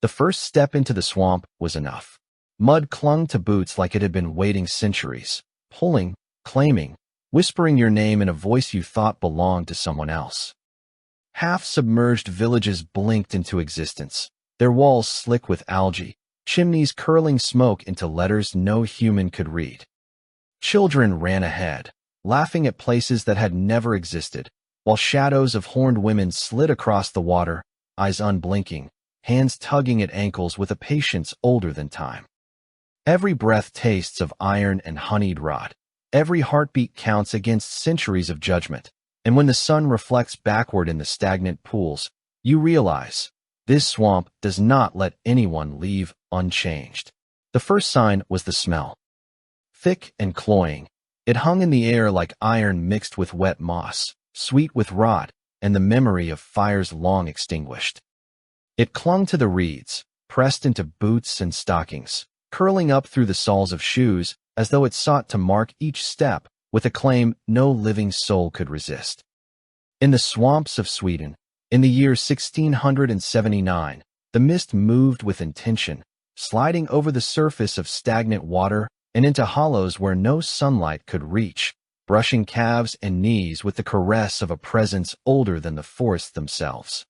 The first step into the swamp was enough. Mud clung to boots like it had been waiting centuries, pulling, claiming, whispering your name in a voice you thought belonged to someone else. Half-submerged villages blinked into existence, their walls slick with algae, chimneys curling smoke into letters no human could read. Children ran ahead, laughing at places that had never existed, while shadows of horned women slid across the water, eyes unblinking, hands tugging at ankles with a patience older than time. Every breath tastes of iron and honeyed rot. Every heartbeat counts against centuries of judgment, and when the sun reflects backward in the stagnant pools, you realize this swamp does not let anyone leave unchanged. The first sign was the smell. Thick and cloying, it hung in the air like iron mixed with wet moss, sweet with rot and the memory of fires long extinguished. It clung to the reeds, pressed into boots and stockings, curling up through the soles of shoes as though it sought to mark each step with a claim no living soul could resist. In the swamps of Sweden, in the year 1679, the mist moved with intention, sliding over the surface of stagnant water and into hollows where no sunlight could reach, brushing calves and knees with the caress of a presence older than the forests themselves.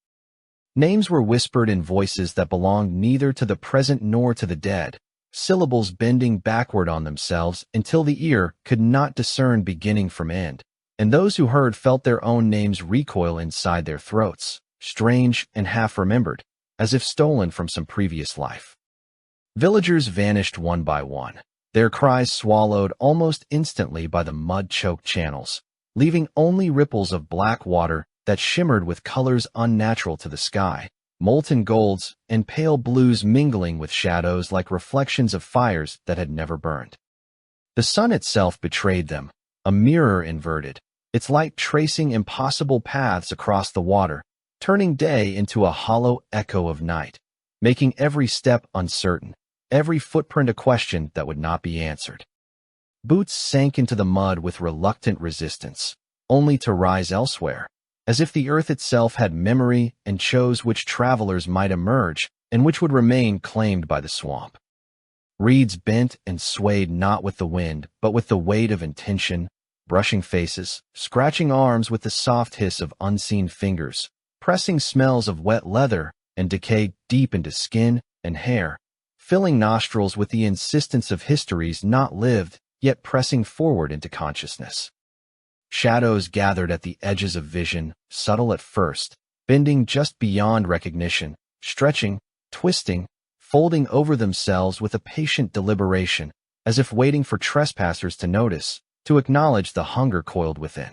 Names were whispered in voices that belonged neither to the present nor to the dead, syllables bending backward on themselves until the ear could not discern beginning from end, and those who heard felt their own names recoil inside their throats, strange and half-remembered, as if stolen from some previous life. Villagers vanished one by one, their cries swallowed almost instantly by the mud-choked channels, leaving only ripples of black water that shimmered with colors unnatural to the sky, molten golds and pale blues mingling with shadows like reflections of fires that had never burned. The sun itself betrayed them, a mirror inverted, its light tracing impossible paths across the water, turning day into a hollow echo of night, making every step uncertain, every footprint a question that would not be answered. Boots sank into the mud with reluctant resistance, only to rise elsewhere, as if the earth itself had memory and chose which travelers might emerge and which would remain claimed by the swamp. Reeds bent and swayed not with the wind, but with the weight of intention, brushing faces, scratching arms with the soft hiss of unseen fingers, pressing smells of wet leather and decay deep into skin and hair, filling nostrils with the insistence of histories not lived, yet pressing forward into consciousness. Shadows gathered at the edges of vision, subtle at first, bending just beyond recognition, stretching, twisting, folding over themselves with a patient deliberation, as if waiting for trespassers to notice, to acknowledge the hunger coiled within.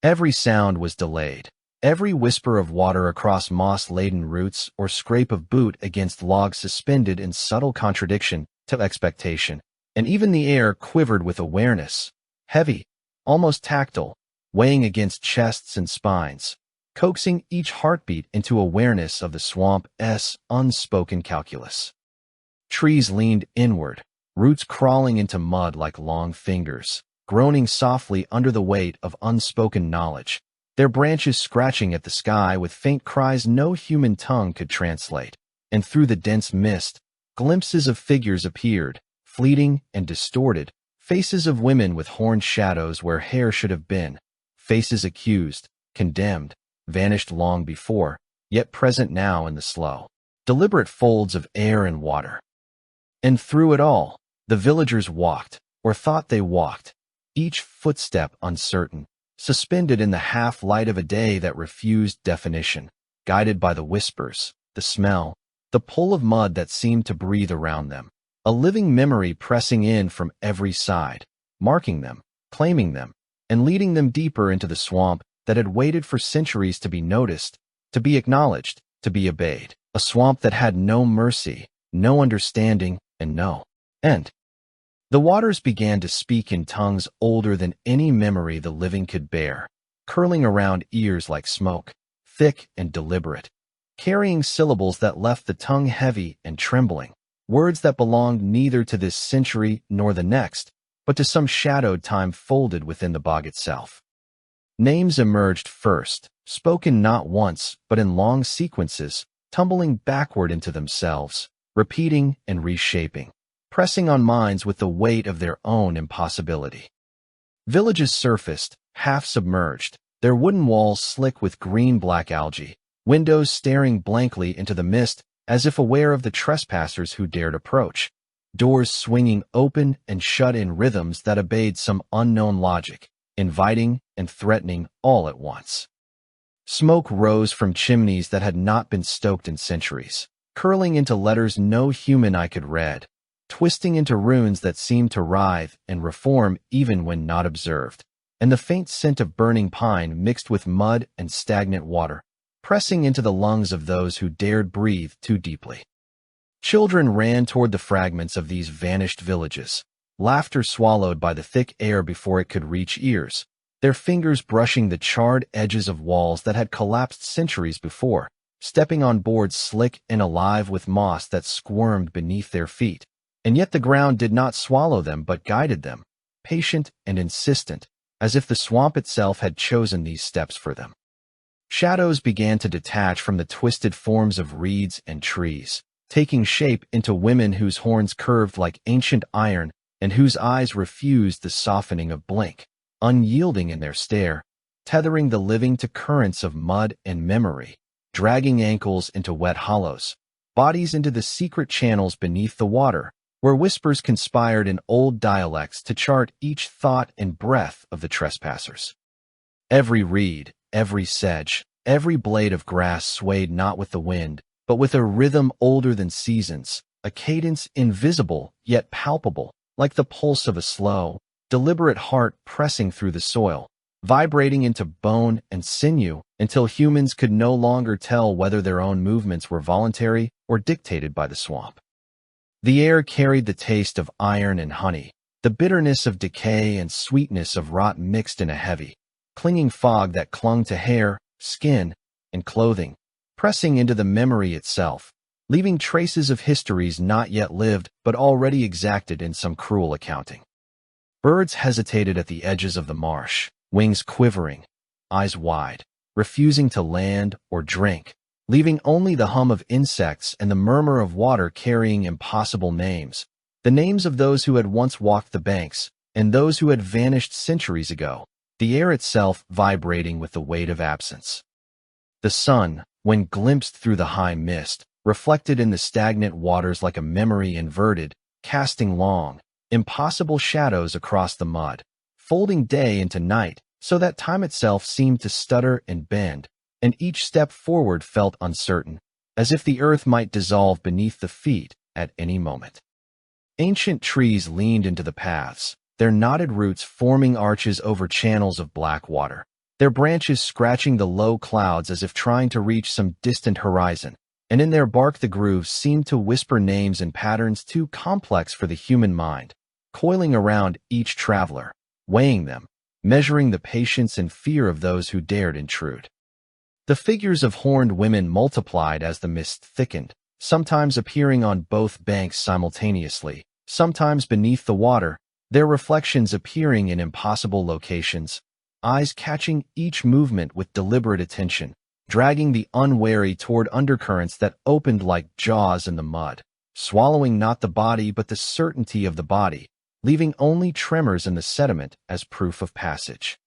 Every sound was delayed. Every whisper of water across moss-laden roots or scrape of boot against logs suspended in subtle contradiction to expectation, and even the air quivered with awareness, heavy, almost tactile, weighing against chests and spines, coaxing each heartbeat into awareness of the swamp's unspoken calculus. Trees leaned inward, roots crawling into mud like long fingers, groaning softly under the weight of unspoken knowledge, their branches scratching at the sky with faint cries no human tongue could translate, and through the dense mist, glimpses of figures appeared, fleeting and distorted, faces of women with horned shadows where hair should have been, faces accused, condemned, vanished long before, yet present now in the slow, deliberate folds of air and water. And through it all, the villagers walked, or thought they walked, each footstep uncertain, suspended in the half-light of a day that refused definition, guided by the whispers, the smell, the pull of mud that seemed to breathe around them, a living memory pressing in from every side, marking them, claiming them, and leading them deeper into the swamp that had waited for centuries to be noticed, to be acknowledged, to be obeyed, a swamp that had no mercy, no understanding, and no end. The waters began to speak in tongues older than any memory the living could bear, curling around ears like smoke, thick and deliberate, carrying syllables that left the tongue heavy and trembling, words that belonged neither to this century nor the next, but to some shadowed time folded within the bog itself. Names emerged first, spoken not once, but in long sequences, tumbling backward into themselves, repeating and reshaping, pressing on minds with the weight of their own impossibility. Villages surfaced, half submerged, their wooden walls slick with green-black algae, windows staring blankly into the mist as if aware of the trespassers who dared approach, doors swinging open and shut in rhythms that obeyed some unknown logic, inviting and threatening all at once. Smoke rose from chimneys that had not been stoked in centuries, curling into letters no human eye could read, twisting into runes that seemed to writhe and reform even when not observed, and the faint scent of burning pine mixed with mud and stagnant water, pressing into the lungs of those who dared breathe too deeply. Children ran toward the fragments of these vanished villages, laughter swallowed by the thick air before it could reach ears, their fingers brushing the charred edges of walls that had collapsed centuries before, stepping on boards slick and alive with moss that squirmed beneath their feet. And yet the ground did not swallow them but guided them, patient and insistent, as if the swamp itself had chosen these steps for them. Shadows began to detach from the twisted forms of reeds and trees, taking shape into women whose horns curved like ancient iron and whose eyes refused the softening of blink, unyielding in their stare, tethering the living to currents of mud and memory, dragging ankles into wet hollows, bodies into the secret channels beneath the water, where whispers conspired in old dialects to chart each thought and breath of the trespassers. Every reed, every sedge, every blade of grass swayed not with the wind, but with a rhythm older than seasons, a cadence invisible yet palpable, like the pulse of a slow, deliberate heart pressing through the soil, vibrating into bone and sinew until humans could no longer tell whether their own movements were voluntary or dictated by the swamp. The air carried the taste of iron and honey, the bitterness of decay and sweetness of rot mixed in a heavy, clinging fog that clung to hair, skin, and clothing, pressing into the memory itself, leaving traces of histories not yet lived but already exacted in some cruel accounting. Birds hesitated at the edges of the marsh, wings quivering, eyes wide, refusing to land or drink, leaving only the hum of insects and the murmur of water carrying impossible names, the names of those who had once walked the banks and those who had vanished centuries ago, the air itself vibrating with the weight of absence. The sun, when glimpsed through the high mist, reflected in the stagnant waters like a memory inverted, casting long, impossible shadows across the mud, folding day into night so that time itself seemed to stutter and bend, and each step forward felt uncertain, as if the earth might dissolve beneath the feet at any moment. Ancient trees leaned into the paths, their knotted roots forming arches over channels of black water, their branches scratching the low clouds as if trying to reach some distant horizon, and in their bark the grooves seemed to whisper names and patterns too complex for the human mind, coiling around each traveler, weighing them, measuring the patience and fear of those who dared intrude. The figures of horned women multiplied as the mist thickened, sometimes appearing on both banks simultaneously, sometimes beneath the water, their reflections appearing in impossible locations, eyes catching each movement with deliberate attention, dragging the unwary toward undercurrents that opened like jaws in the mud, swallowing not the body but the certainty of the body, leaving only tremors in the sediment as proof of passage.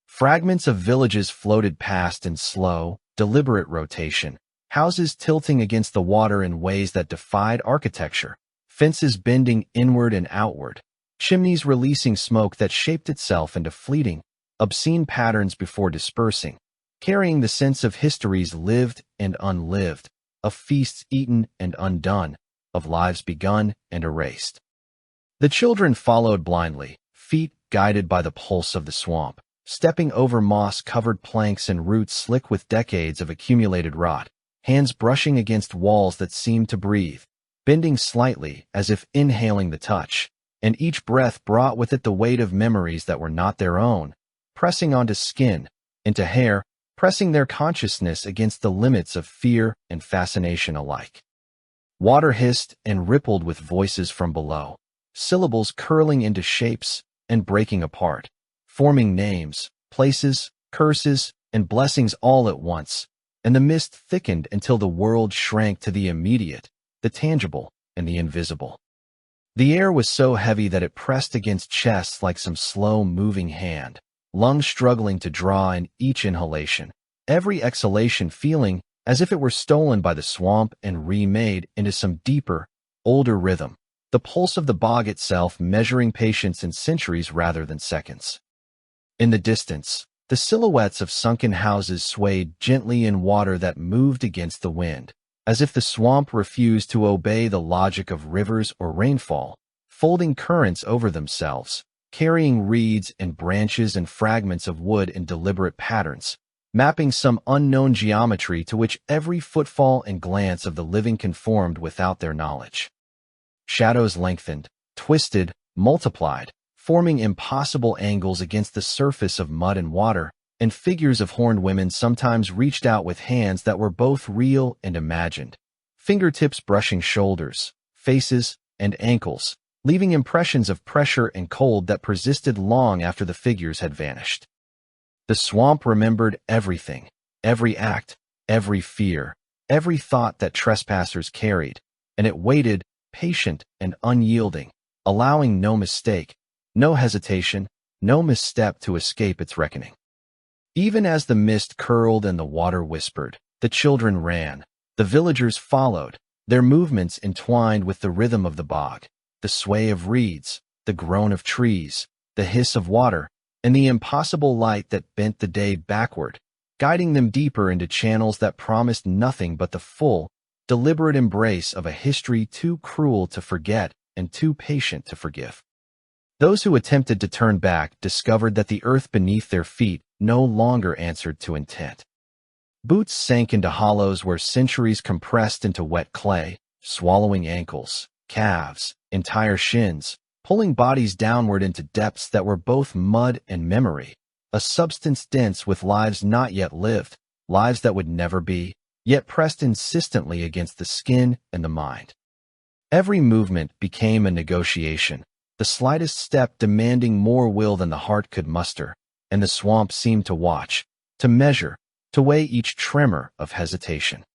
Fragments of villages floated past in slow, deliberate rotation, houses tilting against the water in ways that defied architecture, fences bending inward and outward, chimneys releasing smoke that shaped itself into fleeting, obscene patterns before dispersing, carrying the sense of histories lived and unlived, of feasts eaten and undone, of lives begun and erased. The children followed blindly, feet guided by the pulse of the swamp, stepping over moss-covered planks and roots slick with decades of accumulated rot, hands brushing against walls that seemed to breathe, bending slightly as if inhaling the touch, and each breath brought with it the weight of memories that were not their own, pressing onto skin, into hair, pressing their consciousness against the limits of fear and fascination alike. Water hissed and rippled with voices from below, syllables curling into shapes and breaking apart, forming names, places, curses, and blessings all at once, and the mist thickened until the world shrank to the immediate, the tangible, and the invisible. The air was so heavy that it pressed against chests like some slow-moving hand, lungs struggling to draw in each inhalation, every exhalation feeling as if it were stolen by the swamp and remade into some deeper, older rhythm, the pulse of the bog itself measuring patience in centuries rather than seconds. In the distance, the silhouettes of sunken houses swayed gently in water that moved against the wind, as if the swamp refused to obey the logic of rivers or rainfall, folding currents over themselves, carrying reeds and branches and fragments of wood in deliberate patterns, mapping some unknown geometry to which every footfall and glance of the living conformed without their knowledge. Shadows lengthened, twisted, multiplied, forming impossible angles against the surface of mud and water, and figures of horned women sometimes reached out with hands that were both real and imagined, fingertips brushing shoulders, faces, and ankles, leaving impressions of pressure and cold that persisted long after the figures had vanished. The swamp remembered everything, every act, every fear, every thought that trespassers carried, and it waited, patient and unyielding, allowing no mistake, no hesitation, no misstep to escape its reckoning. Even as the mist curled and the water whispered, the children ran, the villagers followed, their movements entwined with the rhythm of the bog, the sway of reeds, the groan of trees, the hiss of water, and the impossible light that bent the day backward, guiding them deeper into channels that promised nothing but the full, deliberate embrace of a history too cruel to forget and too patient to forgive. Those who attempted to turn back discovered that the earth beneath their feet no longer answered to intent. Boots sank into hollows where centuries compressed into wet clay, swallowing ankles, calves, entire shins, pulling bodies downward into depths that were both mud and memory, a substance dense with lives not yet lived, lives that would never be, yet pressed insistently against the skin and the mind. Every movement became a negotiation, the slightest step demanding more will than the heart could muster, and the swamp seemed to watch, to measure, to weigh each tremor of hesitation.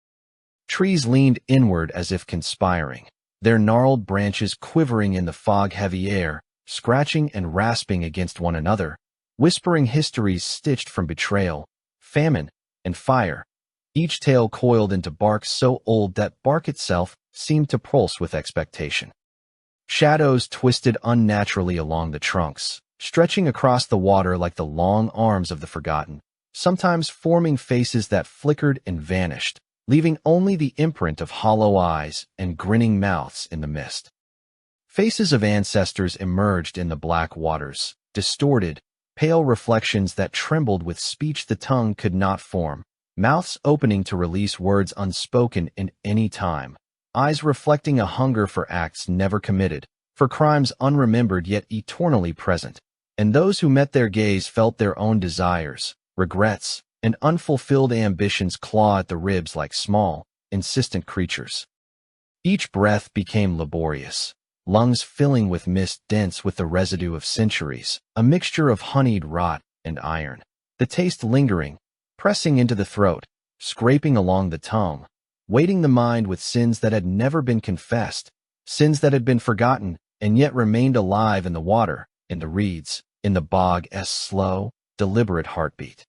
Trees leaned inward as if conspiring, their gnarled branches quivering in the fog-heavy air, scratching and rasping against one another, whispering histories stitched from betrayal, famine, and fire, each tale coiled into bark so old that bark itself seemed to pulse with expectation. Shadows twisted unnaturally along the trunks, stretching across the water like the long arms of the forgotten, sometimes forming faces that flickered and vanished, leaving only the imprint of hollow eyes and grinning mouths in the mist. Faces of ancestors emerged in the black waters, distorted, pale reflections that trembled with speech the tongue could not form, mouths opening to release words unspoken in any time, eyes reflecting a hunger for acts never committed, for crimes unremembered yet eternally present, and those who met their gaze felt their own desires, regrets, and unfulfilled ambitions claw at the ribs like small, insistent creatures. Each breath became laborious, lungs filling with mist dense with the residue of centuries, a mixture of honeyed rot and iron, the taste lingering, pressing into the throat, scraping along the tongue, weighting the mind with sins that had never been confessed, sins that had been forgotten and yet remained alive in the water, in the reeds, in the bog's slow, deliberate heartbeat.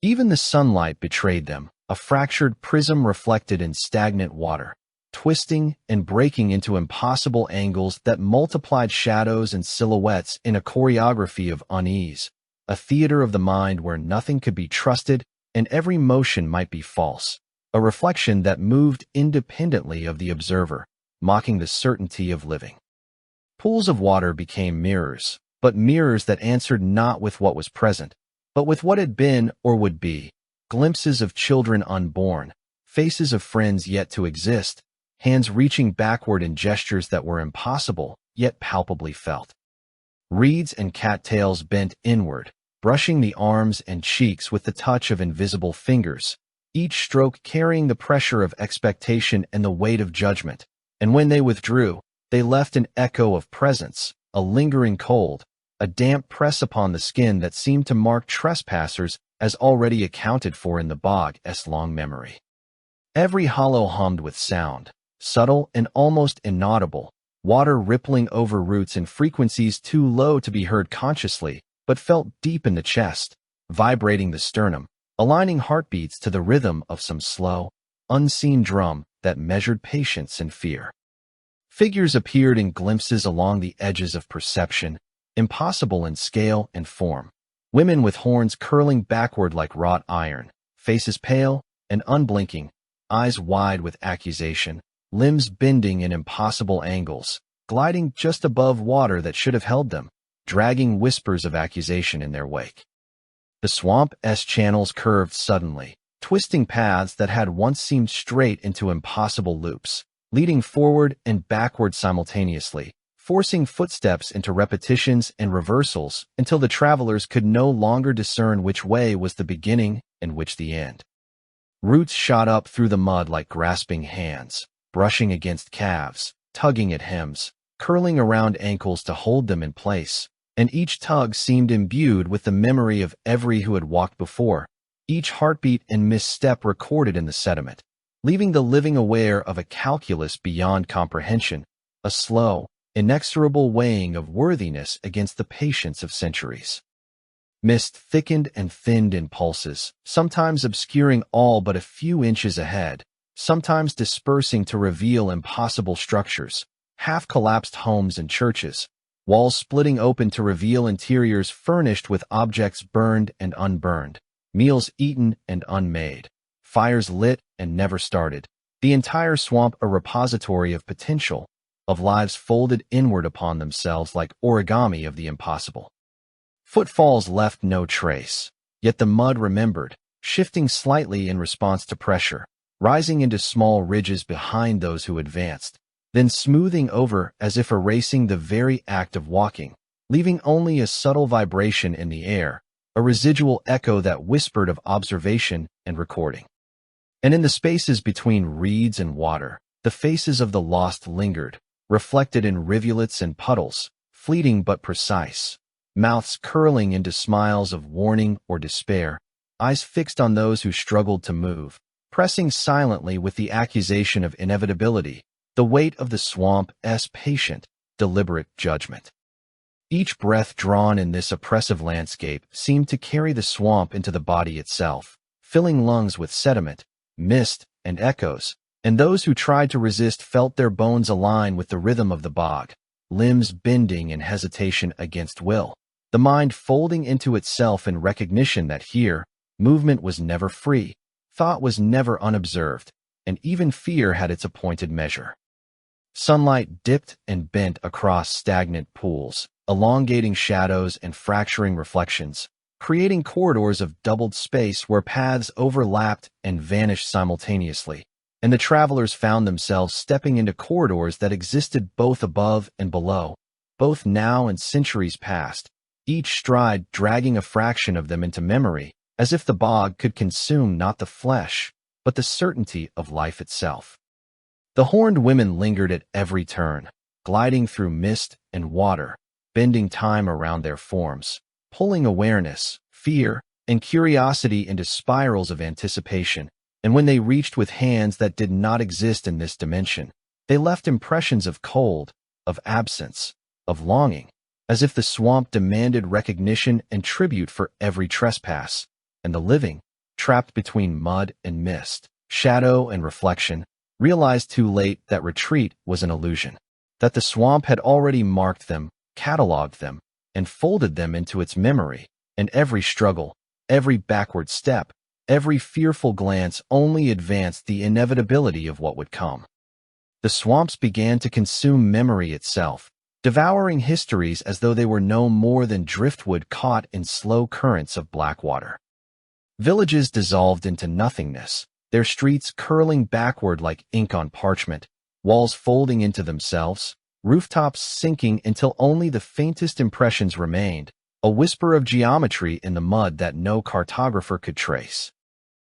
Even the sunlight betrayed them, a fractured prism reflected in stagnant water, twisting and breaking into impossible angles that multiplied shadows and silhouettes in a choreography of unease, a theater of the mind where nothing could be trusted and every motion might be false, a reflection that moved independently of the observer, mocking the certainty of living. Pools of water became mirrors, but mirrors that answered not with what was present, but with what had been or would be, glimpses of children unborn, faces of friends yet to exist, hands reaching backward in gestures that were impossible, yet palpably felt. Reeds and cattails bent inward, brushing the arms and cheeks with the touch of invisible fingers, each stroke carrying the pressure of expectation and the weight of judgment, and when they withdrew, they left an echo of presence, a lingering cold, a damp press upon the skin that seemed to mark trespassers as already accounted for in the bog's long memory. Every hollow hummed with sound, subtle and almost inaudible, water rippling over roots in frequencies too low to be heard consciously, but felt deep in the chest, vibrating the sternum, aligning heartbeats to the rhythm of some slow, unseen drum that measured patience and fear. Figures appeared in glimpses along the edges of perception, impossible in scale and form. Women with horns curling backward like wrought iron, faces pale and unblinking, eyes wide with accusation, limbs bending in impossible angles, gliding just above water that should have held them, dragging whispers of accusation in their wake. The swamp's channels curved suddenly, twisting paths that had once seemed straight into impossible loops, leading forward and backward simultaneously, forcing footsteps into repetitions and reversals until the travelers could no longer discern which way was the beginning and which the end. Roots shot up through the mud like grasping hands, brushing against calves, tugging at hems, curling around ankles to hold them in place, and each tug seemed imbued with the memory of every who had walked before, each heartbeat and misstep recorded in the sediment, leaving the living aware of a calculus beyond comprehension, a slow, inexorable weighing of worthiness against the patience of centuries. Mist thickened and thinned in pulses, sometimes obscuring all but a few inches ahead, sometimes dispersing to reveal impossible structures, half-collapsed homes and churches, walls splitting open to reveal interiors furnished with objects burned and unburned, meals eaten and unmade, fires lit and never started, the entire swamp a repository of potential, of lives folded inward upon themselves like origami of the impossible. Footfalls left no trace, yet the mud remembered, shifting slightly in response to pressure, rising into small ridges behind those who advanced, then smoothing over as if erasing the very act of walking, leaving only a subtle vibration in the air, a residual echo that whispered of observation and recording. And in the spaces between reeds and water, the faces of the lost lingered, reflected in rivulets and puddles, fleeting but precise, mouths curling into smiles of warning or despair, eyes fixed on those who struggled to move, pressing silently with the accusation of inevitability, the weight of the swamp's patient, deliberate judgment. Each breath drawn in this oppressive landscape seemed to carry the swamp into the body itself, filling lungs with sediment, mist, and echoes, and those who tried to resist felt their bones align with the rhythm of the bog, limbs bending in hesitation against will, the mind folding into itself in recognition that here, movement was never free, thought was never unobserved, and even fear had its appointed measure. Sunlight dipped and bent across stagnant pools, elongating shadows and fracturing reflections, creating corridors of doubled space where paths overlapped and vanished simultaneously, and the travelers found themselves stepping into corridors that existed both above and below, both now and centuries past, each stride dragging a fraction of them into memory, as if the bog could consume not the flesh, but the certainty of life itself. The horned women lingered at every turn, gliding through mist and water, bending time around their forms, pulling awareness, fear, and curiosity into spirals of anticipation, and when they reached with hands that did not exist in this dimension, they left impressions of cold, of absence, of longing, as if the swamp demanded recognition and tribute for every trespass, and the living, trapped between mud and mist, shadow and reflection, realized too late that retreat was an illusion, that the swamp had already marked them, catalogued them, and folded them into its memory, and every struggle, every backward step, every fearful glance only advanced the inevitability of what would come. The swamps began to consume memory itself, devouring histories as though they were no more than driftwood caught in slow currents of black water. Villages dissolved into nothingness, their streets curling backward like ink on parchment, walls folding into themselves, rooftops sinking until only the faintest impressions remained, a whisper of geometry in the mud that no cartographer could trace.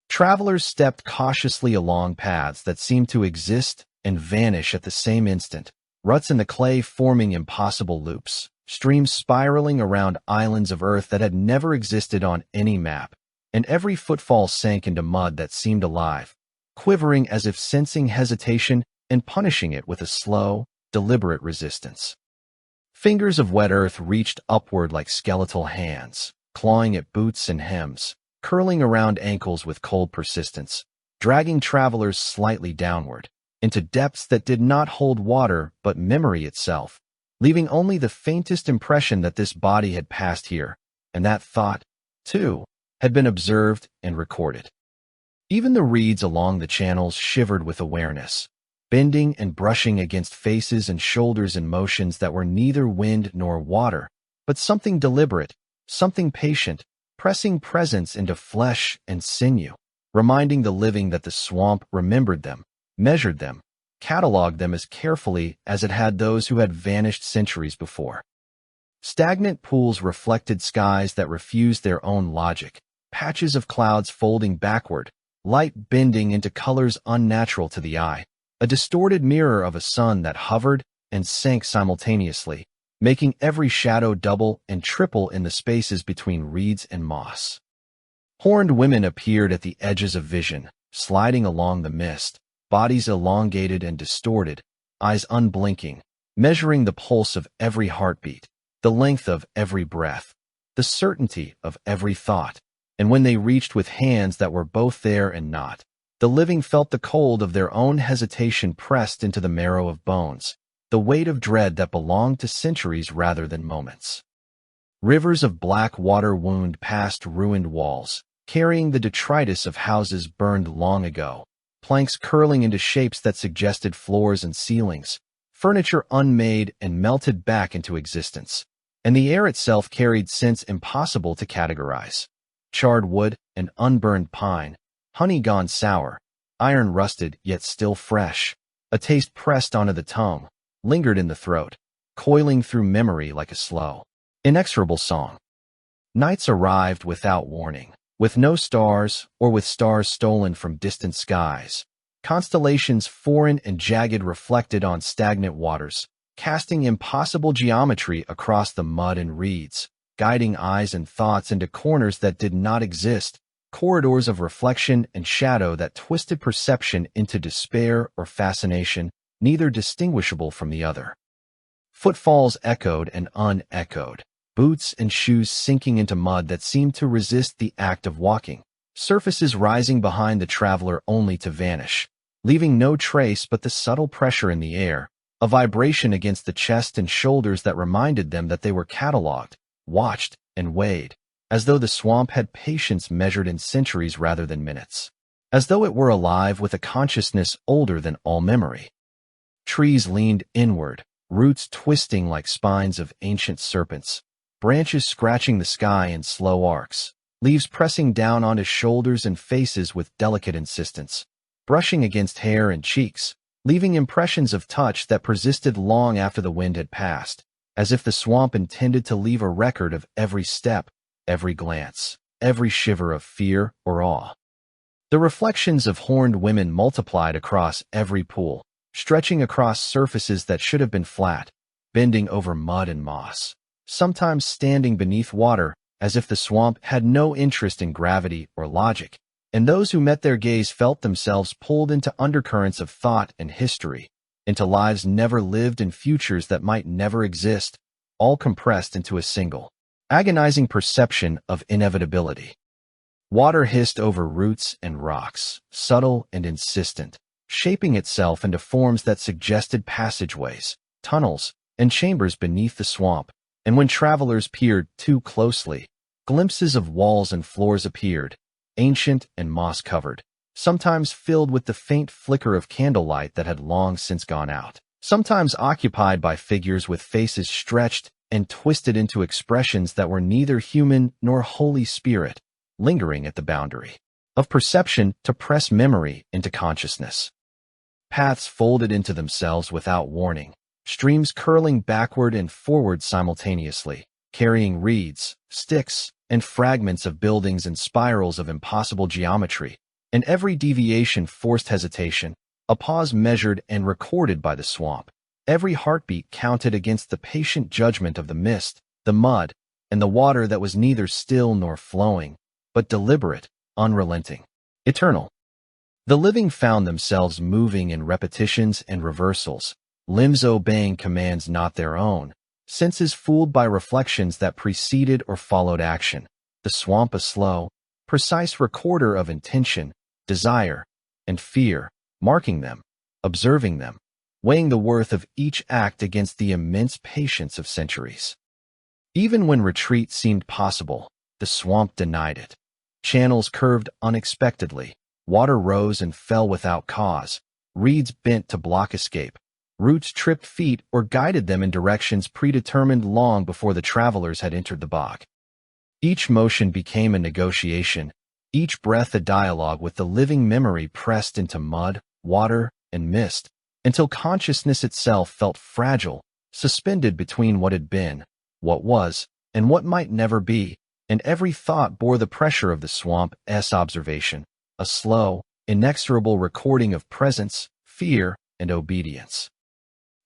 Travelers stepped cautiously along paths that seemed to exist and vanish at the same instant, ruts in the clay forming impossible loops, streams spiraling around islands of earth that had never existed on any map, and every footfall sank into mud that seemed alive, quivering as if sensing hesitation and punishing it with a slow, deliberate resistance. Fingers of wet earth reached upward like skeletal hands, clawing at boots and hems, curling around ankles with cold persistence, dragging travelers slightly downward, into depths that did not hold water but memory itself, leaving only the faintest impression that this body had passed here, and that thought, too, had been observed and recorded. Even the reeds along the channels shivered with awareness, bending and brushing against faces and shoulders in motions that were neither wind nor water, but something deliberate, something patient, pressing presence into flesh and sinew, reminding the living that the swamp remembered them, measured them, catalogued them as carefully as it had those who had vanished centuries before. Stagnant pools reflected skies that refused their own logic, patches of clouds folding backward, light bending into colors unnatural to the eye, a distorted mirror of a sun that hovered and sank simultaneously, making every shadow double and triple in the spaces between reeds and moss. Horned women appeared at the edges of vision, sliding along the mist, bodies elongated and distorted, eyes unblinking, measuring the pulse of every heartbeat, the length of every breath, the certainty of every thought, and when they reached with hands that were both there and not, the living felt the cold of their own hesitation pressed into the marrow of bones, the weight of dread that belonged to centuries rather than moments. Rivers of black water wound past ruined walls, carrying the detritus of houses burned long ago, planks curling into shapes that suggested floors and ceilings, furniture unmade and melted back into existence, and the air itself carried scents impossible to categorize. Charred wood and unburned pine, honey gone sour, iron rusted yet still fresh, a taste pressed onto the tongue, lingered in the throat, coiling through memory like a slow, inexorable song. Nights arrived without warning, with no stars or with stars stolen from distant skies, constellations foreign and jagged reflected on stagnant waters, casting impossible geometry across the mud and reeds, guiding eyes and thoughts into corners that did not exist, corridors of reflection and shadow that twisted perception into despair or fascination, neither distinguishable from the other. Footfalls echoed and unechoed, boots and shoes sinking into mud that seemed to resist the act of walking, surfaces rising behind the traveler only to vanish, leaving no trace but the subtle pressure in the air, a vibration against the chest and shoulders that reminded them that they were catalogued, watched, and weighed, as though the swamp had patience measured in centuries rather than minutes, as though it were alive with a consciousness older than all memory. Trees leaned inward, roots twisting like spines of ancient serpents, branches scratching the sky in slow arcs, leaves pressing down onto shoulders and faces with delicate insistence, brushing against hair and cheeks, leaving impressions of touch that persisted long after the wind had passed, as if the swamp intended to leave a record of every step, every glance, every shiver of fear or awe. The reflections of horned women multiplied across every pool, stretching across surfaces that should have been flat, bending over mud and moss, sometimes standing beneath water as if the swamp had no interest in gravity or logic, and those who met their gaze felt themselves pulled into undercurrents of thought and history, into lives never lived and futures that might never exist, all compressed into a single, agonizing perception of inevitability. Water hissed over roots and rocks, subtle and insistent, shaping itself into forms that suggested passageways, tunnels, and chambers beneath the swamp, and when travelers peered too closely, glimpses of walls and floors appeared, ancient and moss-covered, sometimes filled with the faint flicker of candlelight that had long since gone out, sometimes occupied by figures with faces stretched and twisted into expressions that were neither human nor Holy Spirit, lingering at the boundary of perception to press memory into consciousness. Paths folded into themselves without warning, streams curling backward and forward simultaneously, carrying reeds, sticks, and fragments of buildings and spirals of impossible geometry, and every deviation forced hesitation, a pause measured and recorded by the swamp. Every heartbeat counted against the patient judgment of the mist, the mud, and the water that was neither still nor flowing, but deliberate, unrelenting, eternal. The living found themselves moving in repetitions and reversals, limbs obeying commands not their own, senses fooled by reflections that preceded or followed action, the swamp a slow, precise recorder of intention, desire, and fear, marking them, observing them, weighing the worth of each act against the immense patience of centuries. Even when retreat seemed possible, the swamp denied it. Channels curved unexpectedly, water rose and fell without cause, reeds bent to block escape, roots tripped feet or guided them in directions predetermined long before the travelers had entered the bog. Each motion became a negotiation, each breath a dialogue with the living memory pressed into mud, water, and mist, until consciousness itself felt fragile, suspended between what had been, what was, and what might never be, and every thought bore the pressure of the swamp's observation, a slow, inexorable recording of presence, fear, and obedience.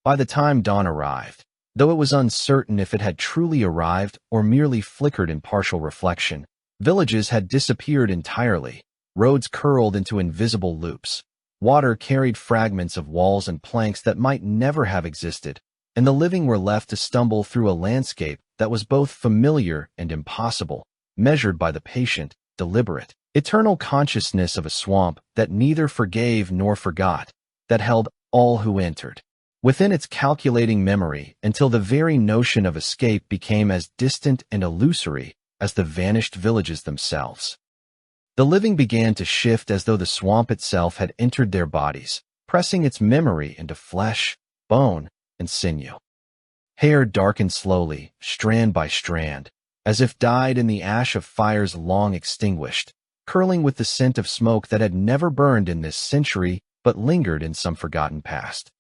By the time dawn arrived, though it was uncertain if it had truly arrived or merely flickered in partial reflection, villages had disappeared entirely, roads curled into invisible loops, water carried fragments of walls and planks that might never have existed, and the living were left to stumble through a landscape that was both familiar and impossible, measured by the patient, deliberate, eternal consciousness of a swamp that neither forgave nor forgot, that held all who entered within its calculating memory until the very notion of escape became as distant and illusory as the vanished villages themselves. The living began to shift as though the swamp itself had entered their bodies, pressing its memory into flesh, bone, and sinew. Hair darkened slowly, strand by strand, as if dyed in the ash of fires long extinguished, curling with the scent of smoke that had never burned in this century but lingered in some forgotten past.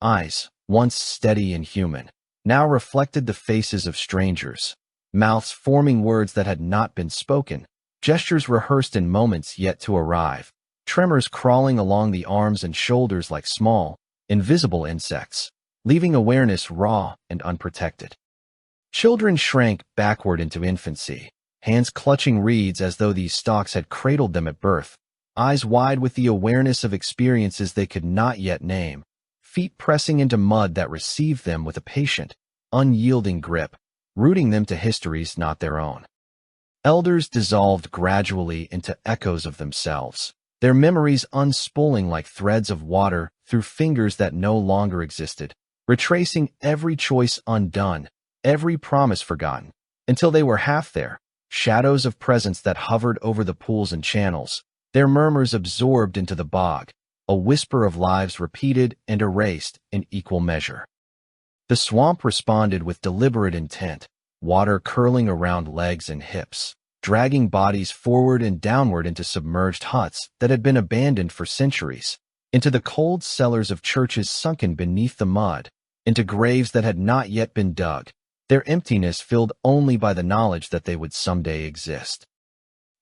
Eyes, once steady and human, now reflected the faces of strangers, mouths forming words that had not been spoken, gestures rehearsed in moments yet to arrive, tremors crawling along the arms and shoulders like small, invisible insects, leaving awareness raw and unprotected. Children shrank backward into infancy, hands clutching reeds as though these stalks had cradled them at birth, eyes wide with the awareness of experiences they could not yet name, feet pressing into mud that received them with a patient, unyielding grip, rooting them to histories not their own. Elders dissolved gradually into echoes of themselves, their memories unspooling like threads of water through fingers that no longer existed, retracing every choice undone, every promise forgotten, until they were half there, shadows of presence that hovered over the pools and channels, their murmurs absorbed into the bog, a whisper of lives repeated and erased in equal measure. The swamp responded with deliberate intent, water curling around legs and hips, dragging bodies forward and downward into submerged huts that had been abandoned for centuries, into the cold cellars of churches sunken beneath the mud, into graves that had not yet been dug, their emptiness filled only by the knowledge that they would someday exist.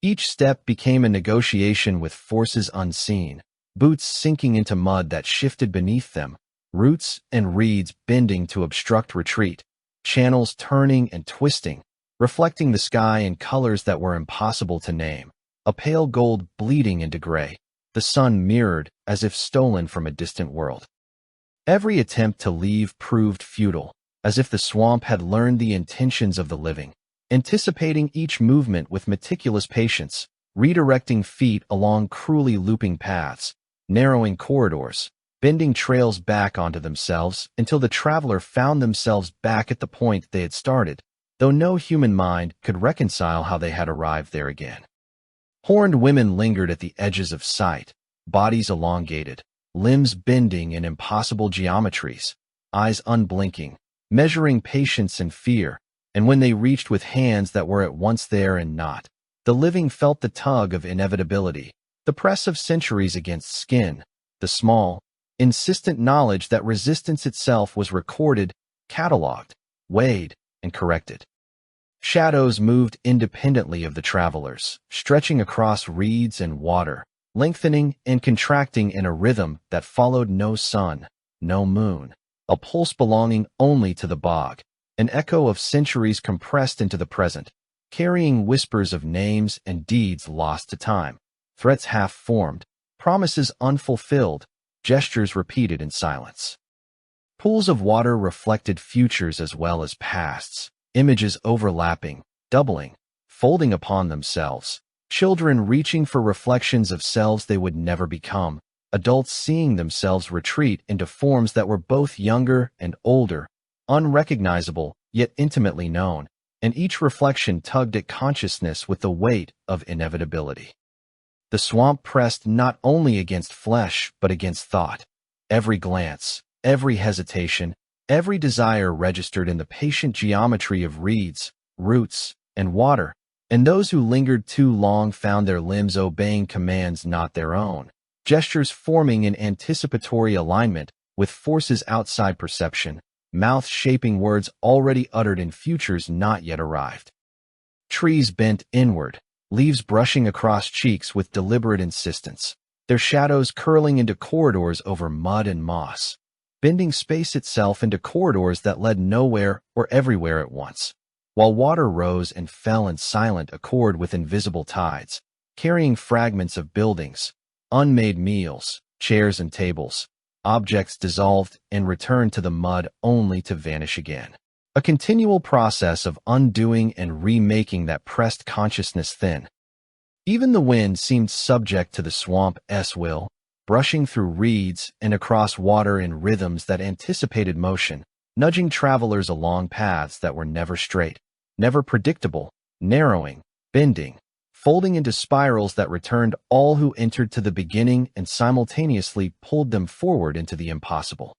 Each step became a negotiation with forces unseen, boots sinking into mud that shifted beneath them, roots and reeds bending to obstruct retreat, channels turning and twisting, reflecting the sky in colors that were impossible to name, a pale gold bleeding into gray, the sun mirrored as if stolen from a distant world. Every attempt to leave proved futile, as if the swamp had learned the intentions of the living, anticipating each movement with meticulous patience, redirecting feet along cruelly looping paths, narrowing corridors, bending trails back onto themselves until the traveler found themselves back at the point they had started, though no human mind could reconcile how they had arrived there again. Horned women lingered at the edges of sight, bodies elongated, limbs bending in impossible geometries, eyes unblinking, measuring patience and fear, and when they reached with hands that were at once there and not, the living felt the tug of inevitability, the press of centuries against skin, the small, insistent knowledge that resistance itself was recorded, catalogued, weighed, and corrected. Shadows moved independently of the travelers, stretching across reeds and water, lengthening and contracting in a rhythm that followed no sun, no moon, a pulse belonging only to the bog, an echo of centuries compressed into the present, carrying whispers of names and deeds lost to time, threats half-formed, promises unfulfilled, gestures repeated in silence. Pools of water reflected futures as well as pasts, images overlapping, doubling, folding upon themselves, children reaching for reflections of selves they would never become, adults seeing themselves retreat into forms that were both younger and older, unrecognizable yet intimately known, and each reflection tugged at consciousness with the weight of inevitability. The swamp pressed not only against flesh but against thought. Every glance, every hesitation, every desire registered in the patient geometry of reeds, roots, and water, and those who lingered too long found their limbs obeying commands not their own, gestures forming in anticipatory alignment with forces outside perception, mouth shaping words already uttered in futures not yet arrived. Trees bent inward, leaves brushing across cheeks with deliberate insistence, their shadows curling into corridors over mud and moss, bending space itself into corridors that led nowhere or everywhere at once, while water rose and fell in silent accord with invisible tides, carrying fragments of buildings, unmade meals, chairs and tables, objects dissolved and returned to the mud only to vanish again. A continual process of undoing and remaking that pressed consciousness thin. Even the wind seemed subject to the swamp's will, brushing through reeds and across water in rhythms that anticipated motion, nudging travelers along paths that were never straight, never predictable, narrowing, bending, folding into spirals that returned all who entered to the beginning and simultaneously pulled them forward into the impossible.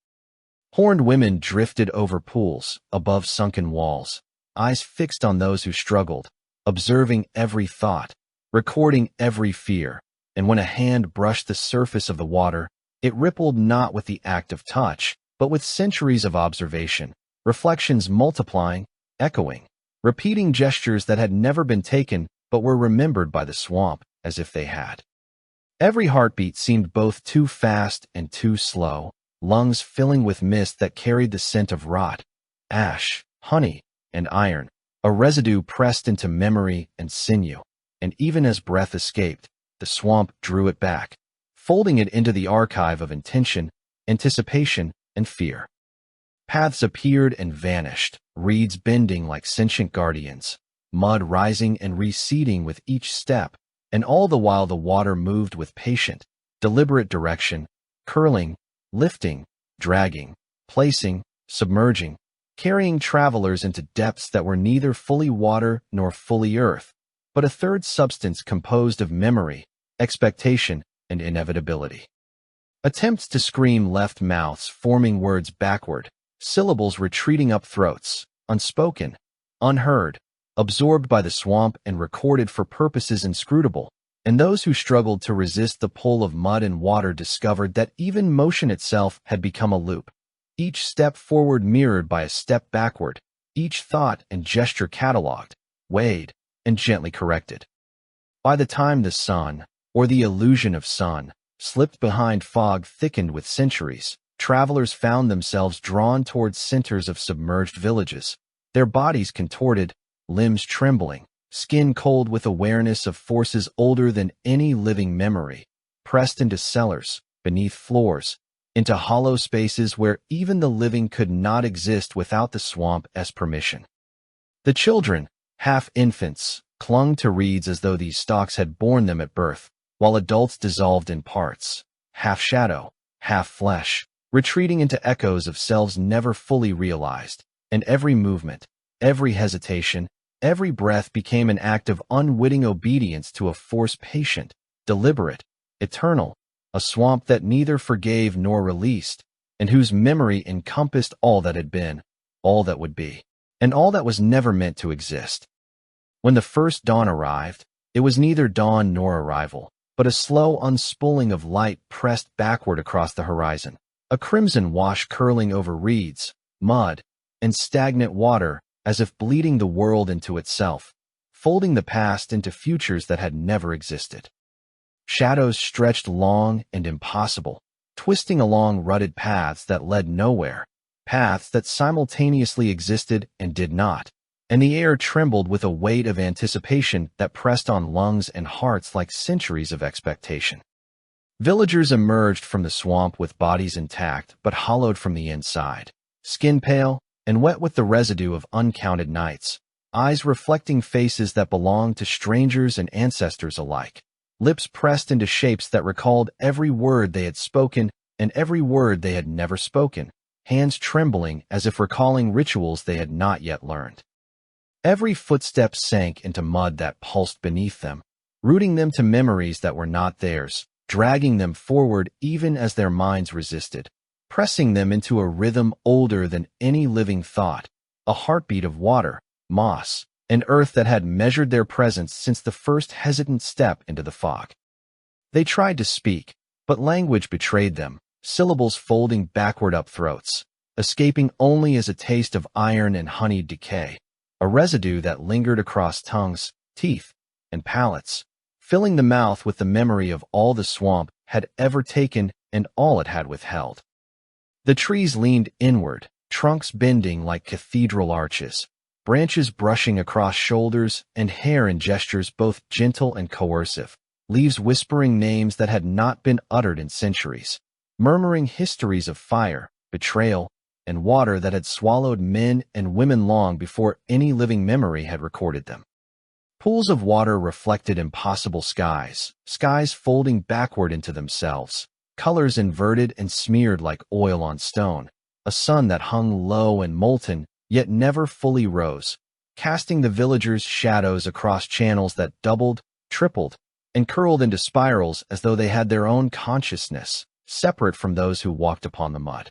Horned women drifted over pools, above sunken walls, eyes fixed on those who struggled, observing every thought, recording every fear, and when a hand brushed the surface of the water, it rippled not with the act of touch, but with centuries of observation, reflections multiplying, echoing, repeating gestures that had never been taken but were remembered by the swamp as if they had. Every heartbeat seemed both too fast and too slow, lungs filling with mist that carried the scent of rot, ash, honey, and iron, a residue pressed into memory and sinew, and even as breath escaped, the swamp drew it back, folding it into the archive of intention, anticipation, and fear. Paths appeared and vanished, reeds bending like sentient guardians, mud rising and receding with each step, and all the while the water moved with patient, deliberate direction, curling, lifting, dragging, placing, submerging, carrying travelers into depths that were neither fully water nor fully earth, but a third substance composed of memory, expectation, and inevitability. Attempts to scream left mouths forming words backward, syllables retreating up throats, unspoken, unheard, absorbed by the swamp and recorded for purposes inscrutable, and those who struggled to resist the pull of mud and water discovered that even motion itself had become a loop, each step forward mirrored by a step backward, each thought and gesture catalogued, weighed, and gently corrected. By the time the sun, or the illusion of sun, slipped behind fog thickened with centuries, travelers found themselves drawn towards centers of submerged villages, their bodies contorted, limbs trembling, skin cold with awareness of forces older than any living memory, pressed into cellars, beneath floors, into hollow spaces where even the living could not exist without the swamp's permission. The children, half infants, clung to reeds as though these stalks had borne them at birth, while adults dissolved in parts, half shadow, half flesh, retreating into echoes of selves never fully realized, and every movement, every hesitation, every breath became an act of unwitting obedience to a force patient, deliberate, eternal, a swamp that neither forgave nor released, and whose memory encompassed all that had been, all that would be, and all that was never meant to exist. When the first dawn arrived, it was neither dawn nor arrival, but a slow unspooling of light pressed backward across the horizon, a crimson wash curling over reeds, mud, and stagnant water as if bleeding the world into itself, folding the past into futures that had never existed. Shadows stretched long and impossible, twisting along rutted paths that led nowhere, paths that simultaneously existed and did not, and the air trembled with a weight of anticipation that pressed on lungs and hearts like centuries of expectation. Villagers emerged from the swamp with bodies intact but hollowed from the inside, skin pale and wet with the residue of uncounted nights, eyes reflecting faces that belonged to strangers and ancestors alike, lips pressed into shapes that recalled every word they had spoken and every word they had never spoken, hands trembling as if recalling rituals they had not yet learned. Every footstep sank into mud that pulsed beneath them, rooting them to memories that were not theirs, dragging them forward even as their minds resisted, pressing them into a rhythm older than any living thought, a heartbeat of water, moss, and earth that had measured their presence since the first hesitant step into the fog. They tried to speak, but language betrayed them, syllables folding backward up throats, escaping only as a taste of iron and honeyed decay, a residue that lingered across tongues, teeth, and palates, filling the mouth with the memory of all the swamp had ever taken and all it had withheld. The trees leaned inward, trunks bending like cathedral arches, branches brushing across shoulders and hair in gestures both gentle and coercive, leaves whispering names that had not been uttered in centuries, murmuring histories of fire, betrayal, and water that had swallowed men and women long before any living memory had recorded them. Pools of water reflected impossible skies, skies folding backward into themselves, colors inverted and smeared like oil on stone, a sun that hung low and molten, yet never fully rose, casting the villagers' shadows across channels that doubled, tripled, and curled into spirals as though they had their own consciousness, separate from those who walked upon the mud.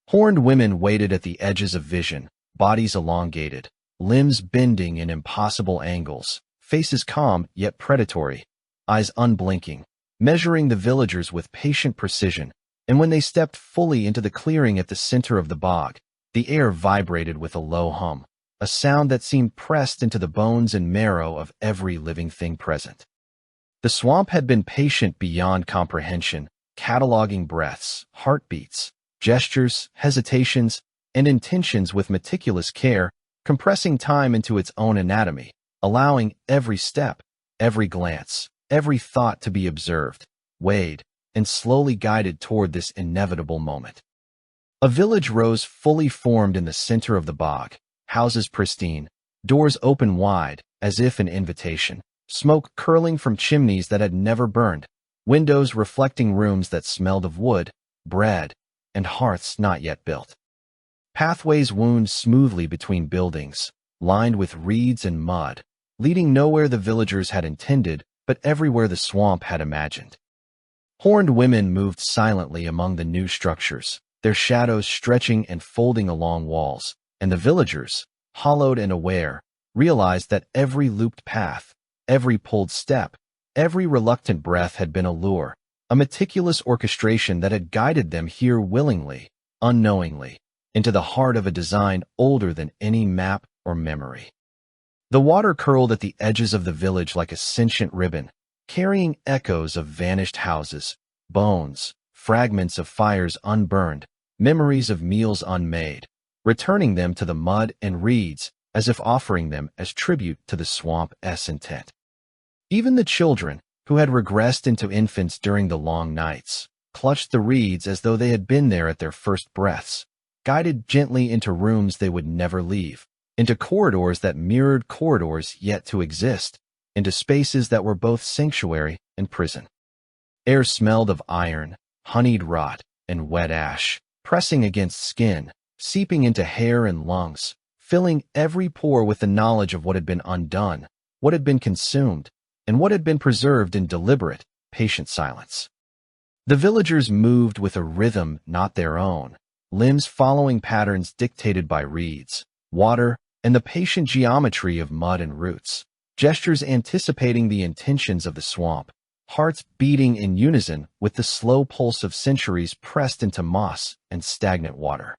Horned women waited at the edges of vision, bodies elongated, limbs bending in impossible angles, faces calm yet predatory, eyes unblinking, measuring the villagers with patient precision, and when they stepped fully into the clearing at the center of the bog, the air vibrated with a low hum, a sound that seemed pressed into the bones and marrow of every living thing present. The swamp had been patient beyond comprehension, cataloging breaths, heartbeats, gestures, hesitations, and intentions with meticulous care, compressing time into its own anatomy, allowing every step, every glance, every thought to be observed, weighed, and slowly guided toward this inevitable moment. A village rose fully formed in the center of the bog, houses pristine, doors open wide, as if an invitation, smoke curling from chimneys that had never burned, windows reflecting rooms that smelled of wood, bread, and hearths not yet built. Pathways wound smoothly between buildings, lined with reeds and mud, leading nowhere the villagers had intended, but everywhere the swamp had imagined. Horned women moved silently among the new structures, their shadows stretching and folding along walls, and the villagers, hollowed and aware, realized that every looped path, every pulled step, every reluctant breath had been a lure, a meticulous orchestration that had guided them here willingly, unknowingly, into the heart of a design older than any map or memory. The water curled at the edges of the village like a sentient ribbon, carrying echoes of vanished houses, bones, fragments of fires unburned, memories of meals unmade, returning them to the mud and reeds as if offering them as tribute to the swamp's intent. Even the children, who had regressed into infants during the long nights, clutched the reeds as though they had been there at their first breaths, guided gently into rooms they would never leave, into corridors that mirrored corridors yet to exist, into spaces that were both sanctuary and prison. Air smelled of iron, honeyed rot, and wet ash, pressing against skin, seeping into hair and lungs, filling every pore with the knowledge of what had been undone, what had been consumed, and what had been preserved in deliberate, patient silence. The villagers moved with a rhythm not their own, limbs following patterns dictated by reeds, water, and the patient geometry of mud and roots, gestures anticipating the intentions of the swamp, hearts beating in unison with the slow pulse of centuries pressed into moss and stagnant water.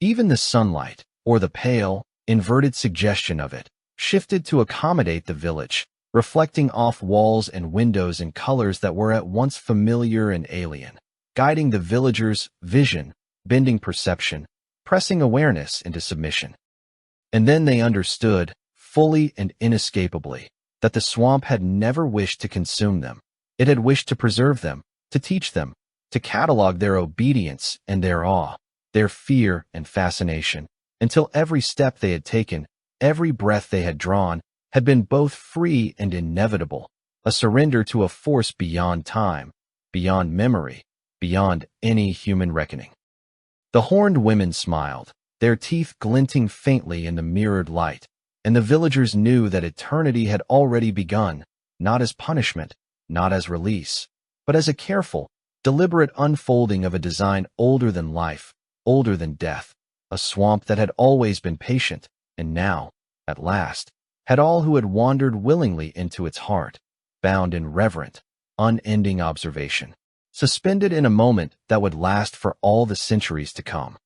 Even the sunlight, or the pale, inverted suggestion of it, shifted to accommodate the village, reflecting off walls and windows in colors that were at once familiar and alien, guiding the villagers' vision, bending perception, pressing awareness into submission. And then they understood, fully and inescapably, that the swamp had never wished to consume them. It had wished to preserve them, to teach them, to catalog their obedience and their awe, their fear and fascination, until every step they had taken, every breath they had drawn, had been both free and inevitable, a surrender to a force beyond time, beyond memory, beyond any human reckoning. The horned women smiled, their teeth glinting faintly in the mirrored light, and the villagers knew that eternity had already begun, not as punishment, not as release, but as a careful, deliberate unfolding of a design older than life, older than death, a swamp that had always been patient, and now, at last, had all who had wandered willingly into its heart, bound in reverent, unending observation, suspended in a moment that would last for all the centuries to come.